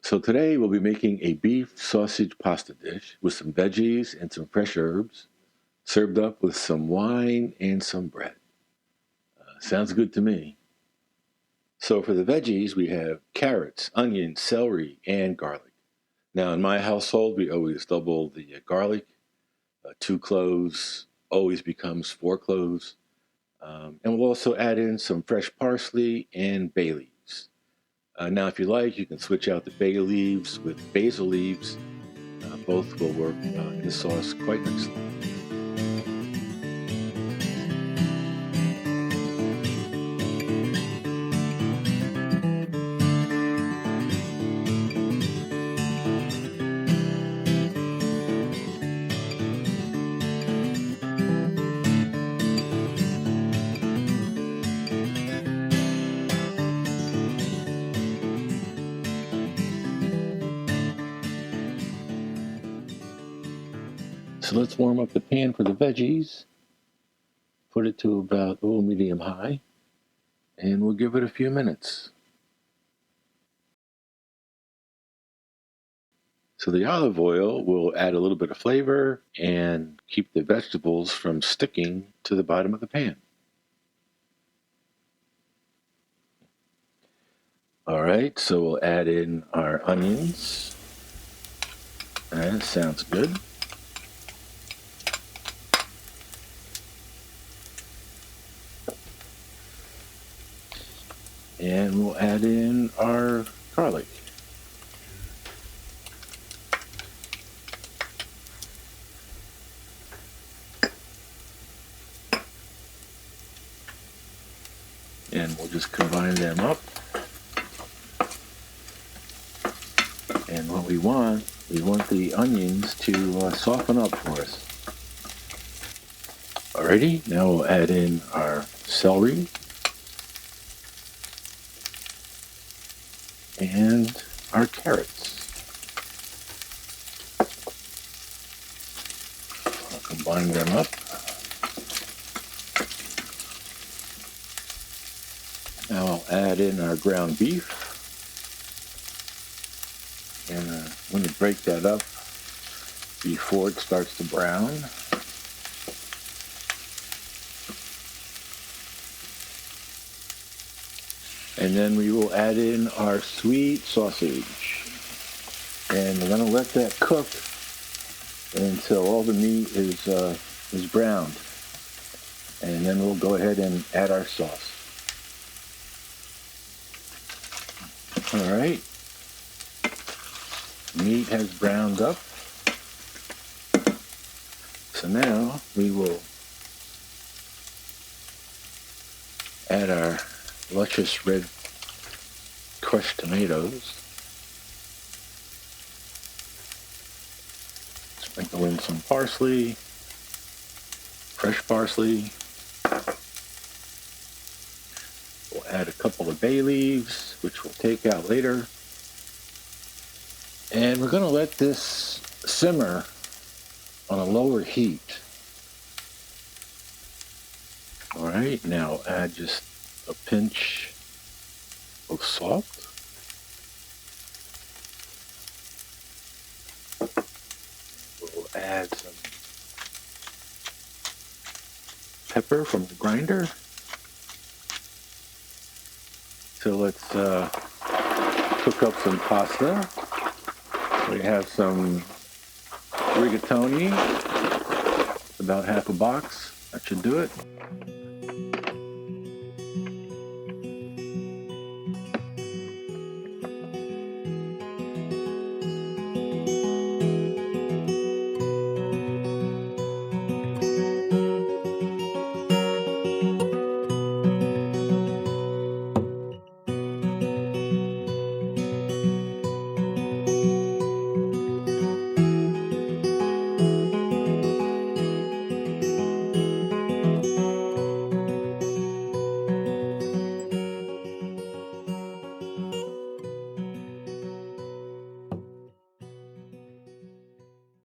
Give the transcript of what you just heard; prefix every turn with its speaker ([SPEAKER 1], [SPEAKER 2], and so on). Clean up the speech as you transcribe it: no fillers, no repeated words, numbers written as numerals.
[SPEAKER 1] So today we'll be making a beef sausage pasta dish with some veggies and some fresh herbs, served up with some wine and some bread. Sounds good to me. So for the veggies, we have carrots, onions, celery, and garlic. Now in my household, we always double the garlic. 2 cloves always becomes 4 cloves. And we'll also add in some fresh parsley and bay leaves. Now, if you like, you can switch out the bay leaves with basil leaves. Both will work in the sauce quite nicely. So let's warm up the pan for the veggies. Put it to about medium high, and we'll give it a few minutes. So the olive oil will add a little bit of flavor and keep the vegetables from sticking to the bottom of the pan. All right, so we'll add in our onions. That sounds good. And we'll add in our garlic. And we'll just combine them up. And what we want the onions to soften up for us. Alrighty, now we'll add in our celery and our carrots. I'll combine them up. Now I'll add in our ground beef. And I'm going to break that up before it starts to brown. And then we will add in our sweet sausage. And we're going to let that cook until all the meat is browned. And then we'll go ahead and add our sauce. All right. Meat has browned up. So now we will add our luscious red crushed tomatoes. Sprinkle in some parsley, fresh parsley. We'll add a couple of bay leaves, which we'll take out later. And we're going to let this simmer on a lower heat. All right, now add just a pinch of salt. We'll add some pepper from the grinder. So let's cook up some pasta. We have some rigatoni, about half a box. That should do it.